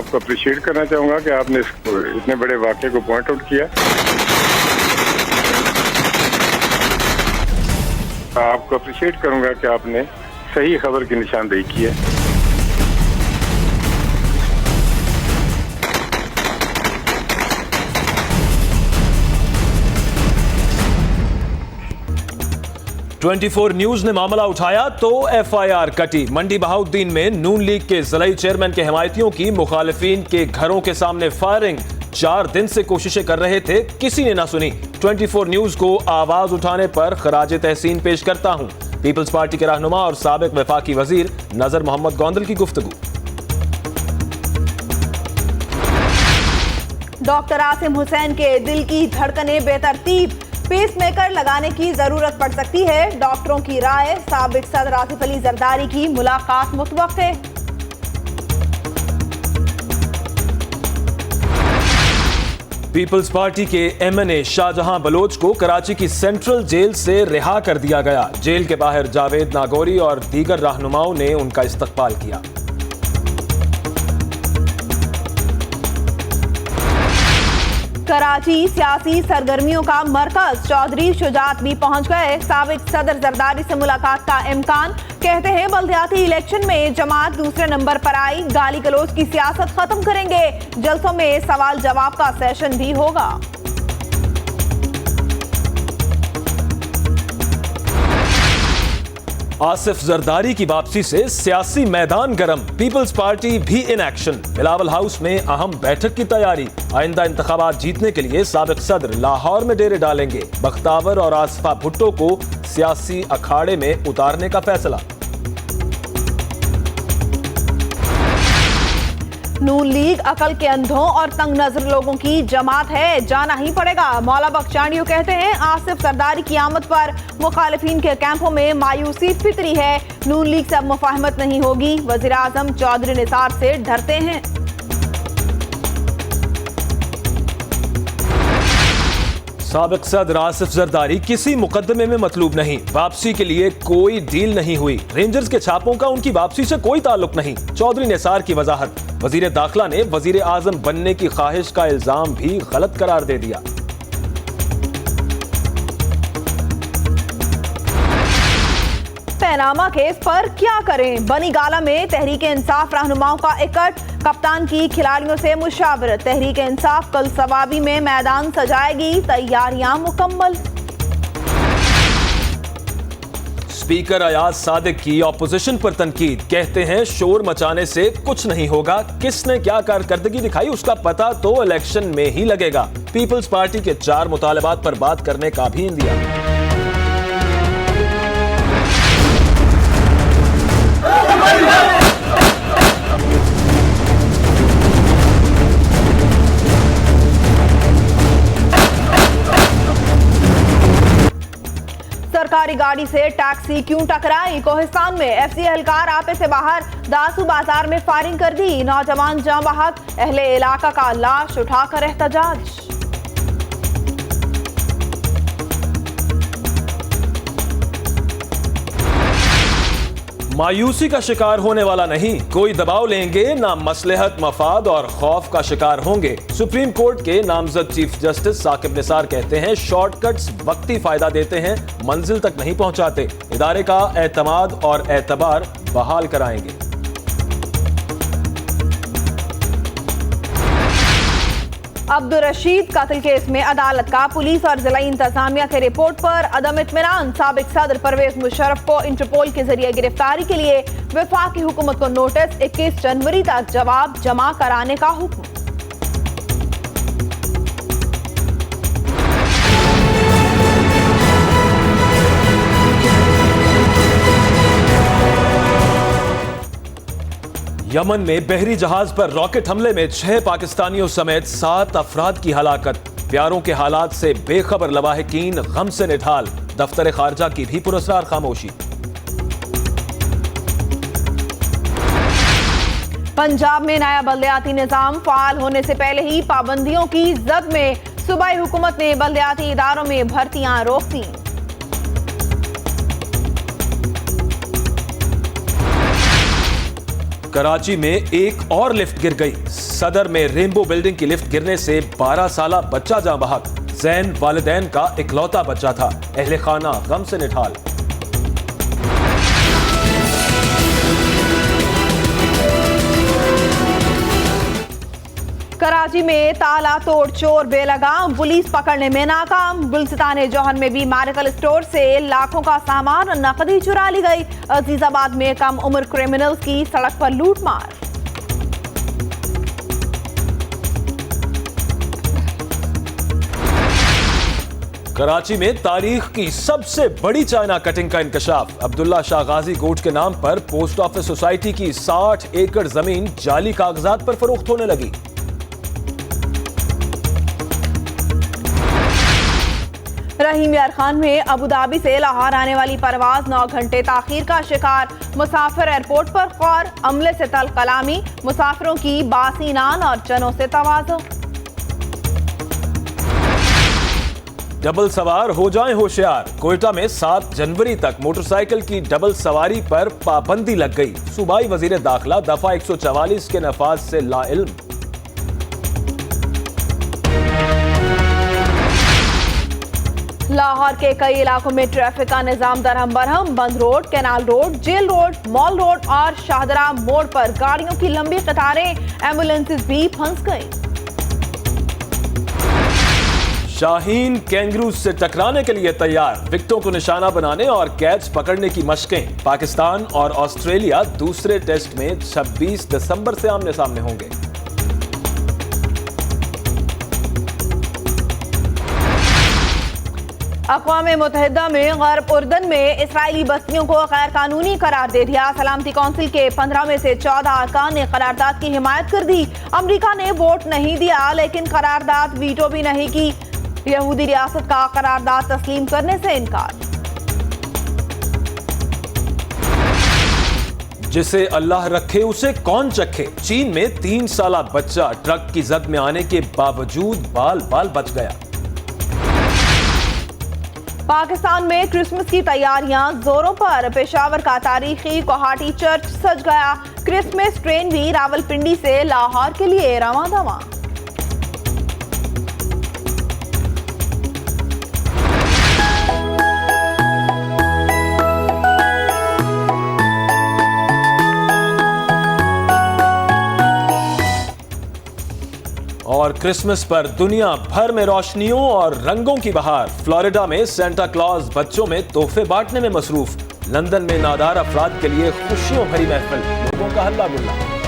आपको अप्रिशिएट करना चाहूँगा कि आपने इतने बड़े वाक़े को पॉइंट आउट किया। आपको अप्रिशिएट करूँगा कि आपने सही खबर की निशानदेही की है। ट्वेंटी4 न्यूज ने मामला उठाया तो एफआईआर कटी। मंडी बहाउद्दीन में नून लीग के जिला चेयरमैन के हिमायतियों की मुखालिफिन के घरों के सामने फायरिंग। 4 दिन से कोशिशें कर रहे थे, किसी ने ना सुनी। 24 न्यूज को आवाज उठाने पर खराज तहसीन पेश करता हूं। पीपल्स पार्टी के रहनुमा और साबिक वफाकी वजीर नजर मोहम्मद गोंदल की गुफ्तगू। डॉक्टर आसिम हुसैन के दिल की धड़कनें बेतरतीब, पेसमेकर लगाने की जरूरत पड़ सकती है। डॉक्टरों की राय, साबिक सदर आसिफ अली जरदारी की मुलाकात मुतवक्के। पीपल्स पार्टी के एमएनए शाहजहां बलोच को कराची की सेंट्रल जेल से रिहा कर दिया गया। जेल के बाहर जावेद नागौरी और दीगर रहनुमाओं ने उनका इस्तकबाल किया। कराची सियासी सरगर्मियों का मरकज, चौधरी शुजात भी पहुंच गए। साबिक सदर जरदारी से मुलाकात का इम्कान। कहते हैं बल्दियाती इलेक्शन में जमात दूसरे नंबर पर आई, गाली गलौज की सियासत खत्म करेंगे। जलसों में सवाल जवाब का सेशन भी होगा। आसिफ जरदारी की वापसी से सियासी मैदान गर्म, पीपल्स पार्टी भी इन एक्शन। बिलावल हाउस में अहम बैठक की तैयारी। आइंदा इंतखाबात जीतने के लिए साबिक सदर लाहौर में डेरे डालेंगे। बख्तावर और आसफा भुट्टो को सियासी अखाड़े में उतारने का फैसला। नून लीग अकल के अंधों और तंग नजर लोगों की जमात है, जाना ही पड़ेगा। मौला बख्शानियों कहते हैं आसिफ जरदारी की आमद पर मुखालिफिन के कैंपों में मायूसी फितरी है। नून लीग से अब मुफाहमत नहीं होगी, वजीर आजम चौधरी निसार से डरते हैं। साबिक सदर आसिफ जरदारी किसी मुकदमे में मतलूब नहीं। वापसी के लिए कोई डील नहीं हुई। रेंजर्स के छापों का उनकी वापसी से कोई ताल्लुक नहीं। चौधरी निसार की वजाहत, वजीर दाखिला ने वजीर आजम बनने की ख्वाहिश का इल्जाम भी गलत करार दे दिया। पैनामा केस पर क्या करें, बनी गाला में तहरीक इंसाफ रहनुमाओं का इकट्ठ। कप्तान की खिलाड़ियों से मुशावरत। तहरीक इंसाफ कल सवाबी में मैदान सजाएगी, तैयारियां मुकम्मल। स्पीकर अयाज सादिक की ऑपोजिशन पर तनकीद, कहते हैं शोर मचाने से कुछ नहीं होगा। किसने क्या कारकर्दगी दिखाई उसका पता तो इलेक्शन में ही लगेगा। पीपल्स पार्टी के 4 मुतालबात पर बात करने का भी इंदिया। सरकारी गाड़ी से टैक्सी क्यों टकराई? कोहिस्तान में एफसी एहलकार आपे से बाहर दासू बाजार में फायरिंग कर दी। नौजवान जाँ बहक, अहले इलाका का लाश उठाकर एहतजाज। मायूसी का शिकार होने वाला नहीं, कोई दबाव लेंगे ना मसलहत, मफाद और खौफ का शिकार होंगे। सुप्रीम कोर्ट के नामजद चीफ जस्टिस साकिब निसार कहते हैं शॉर्टकट्स वक्ती फायदा देते हैं, मंजिल तक नहीं पहुंचाते। इदारे का एतमाद और एतबार बहाल कराएंगे। अब्दुल रशीद कत्ल केस में अदालत का पुलिस और जिला इंतजामिया के रिपोर्ट पर अदम इत्मीनान। साबिक सदर परवेज मुशर्रफ को इंटरपोल के जरिए गिरफ्तारी के लिए वफाकी हुकूमत को नोटिस। 21 जनवरी तक जवाब जमा कराने का हुक्म। यमन में बहरी जहाज पर रॉकेट हमले में 6 पाकिस्तानियों समेत 7 अफराद की हलाकत। प्यारों के हालात से बेखबर लवाहिकीन गम से निढाल। दफ्तर खारजा की भी पुरस्कार खामोशी। पंजाब में नया बल्दियाती निजाम फाल होने से पहले ही पाबंदियों की जद में सूबाई हुकूमत ने बल्दियाती इदारों में भर्तियां रोक दी। कराची में एक और लिफ्ट गिर गई। सदर में रेनबो बिल्डिंग की लिफ्ट गिरने से 12 साला बच्चा जाँ बहक। जैन वालिदैन का इकलौता बच्चा था। अहले खाना गम से निठाल। कराची में ताला तोड़ चोर बेलगाम, पुलिस पकड़ने में नाकाम। गुलसितान जौहर में भी मेडिकल स्टोर से लाखों का सामान और नकदी चुरा ली गई। अजीजाबाद में कम उम्र क्रिमिनल्स की सड़क पर लूटमार। कराची में तारीख की सबसे बड़ी चाइना कटिंग का इंकशाफ। अब्दुल्ला शाह गाजी गोट के नाम पर पोस्ट ऑफिस सोसाइटी की 60 एकड़ जमीन जाली कागजात पर फरोख्त होने लगी। रहीम यार खान में अबुधाबी से लाहौर आने वाली परवाज 9 घंटे ताखीर का शिकार। मुसाफिर एयरपोर्ट पर खौर, अमले से तल कलामी। मुसाफिरों की बासी नान और चनों से तवाज़ो। डबल सवार हो जाएं होशियार। कोयटा में 7 जनवरी तक मोटरसाइकिल की डबल सवारी पर पाबंदी लग गई। सूबाई वजीर दाखिला दफा 144 के नफाज से लाइल्म। लाहौर के कई इलाकों में ट्रैफिक का निजाम दरहम बरहम। Bund road, canal road, jail road, mall road और शाहदरा मोड़ पर गाड़ियों की लंबी कतारें। एम्बुलेंसेस भी फंस गई। शाहीन कैंगरूज से टकराने के लिए तैयार। विकेटों को निशाना बनाने और कैच पकड़ने की मशकें। पाकिस्तान और ऑस्ट्रेलिया दूसरे टेस्ट में 26 दिसंबर से आमने सामने होंगे। अक़वाम मुत्तहिदा में गर्ब उर्दन में इसराइली बस्तियों को गैर कानूनी करार दे दिया। सलामती कौंसिल के 15 में से 14 अरकान ने करारदाद की हिमायत कर दी। अमरीका ने वोट नहीं दिया लेकिन करारदाद वीटो भी नहीं की। यहूदी रियासत का करारदाद तस्लीम करने से इनकार। जिसे अल्लाह रखे उसे कौन चखे। चीन में 3 साला बच्चा ट्रक की जद में आने के बावजूद बाल बाल बच गया। पाकिस्तान में क्रिसमस की तैयारियां जोरों पर। पेशावर का तारीखी कोहाटी चर्च सज गया। क्रिसमस ट्रेन भी रावलपिंडी से लाहौर के लिए रवां दवां। और क्रिसमस पर दुनिया भर में रोशनियों और रंगों की बहार। फ्लोरिडा में सेंटा क्लॉज बच्चों में तोहफे बांटने में मसरूफ। लंदन में नादार अफराद के लिए खुशियों भरी महफिल। लोगों का हल्ला गुल्ला।